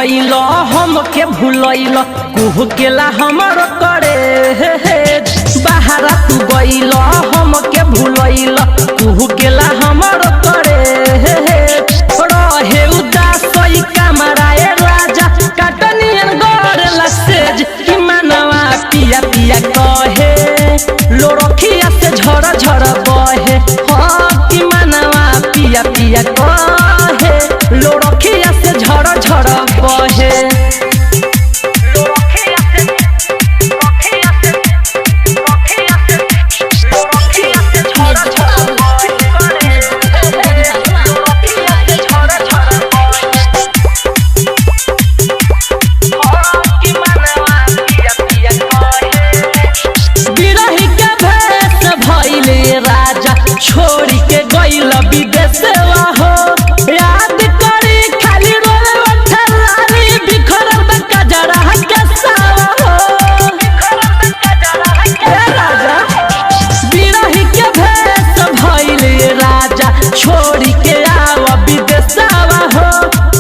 गइल हमके भूलैल कुहू केला हमर करे बहरा तू गइल हमके भूलैल कुहू केला हमर करे रहे उदास कमराए राजा काटनियन गड़ेला सेज कि मनवा पिया पिया कहे लोरखिया से झर झर बहे हाँ कि मनवा पिया पिया कहे लोरखिया से झर झर बहे छोड़ी के गइल विदेशवा हो याद करी खाली रोवे वठलानी बिखरल बका जरा के सावा हो राजा बिरही के भेष भइल राजा छोड़ी के आव विदेशवा हो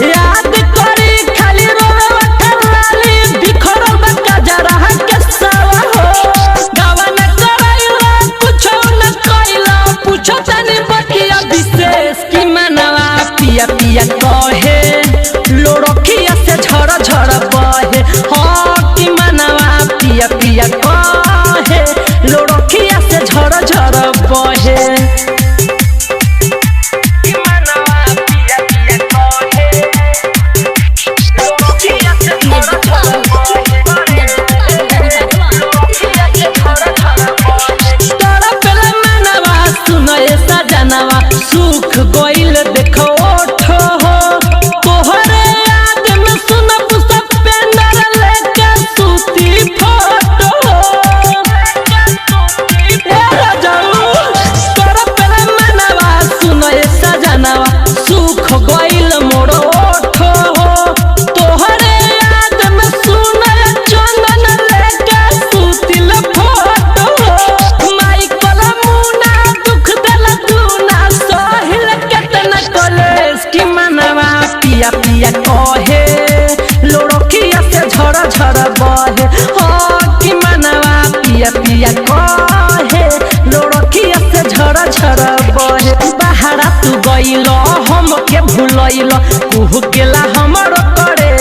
याद करी खाली रोवे वठलानी बिखरल बका जरा के सावा हो गावन करैला कुछो न कइला पूछो तनी बतिया विशेष कि मनवा पिया पिया कहे लोरखिया से झर झर बहे हाँ कि मनवा पिया पिया कहे लोरखिया से झर झर बहे सुख गइल देखो ओठो हो तोहरे याद में सुनब सपेंदर लेके सूती फोटो राजाऊ तोरा पेले मनवा सुनए सजनवा सुख गइल मोर ओठो हो तोहरे याद में सुनए चंदन लेके सूती फोटो माई कलमुना दुख देला दूना कि मनवा पिया पिया कहे लोरखिया से झर झर बहे हाँ कि मनवा पिया पिया कहे लोरखिया से झर झर बहे बहरा तू गइल हमके भूलैल कुहू केला हमर करे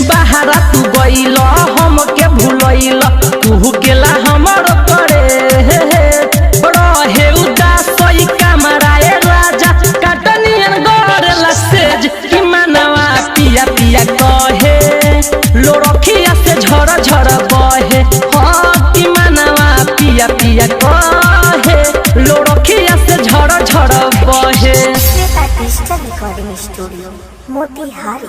बहरा तू गइल हमके भूलैल कुहू केला हमर करे रहे उदास कमराए राजा काटनियन गड़ेला सेज कि मनवा पिया पिया कहे लोरखिया से झर झर बहे हाँ कि मनवा पिया पिया कहे लोरखिया से झर झर बहे डिजिटल रिकॉर्डिंग स्टूडियो मोतिहारी।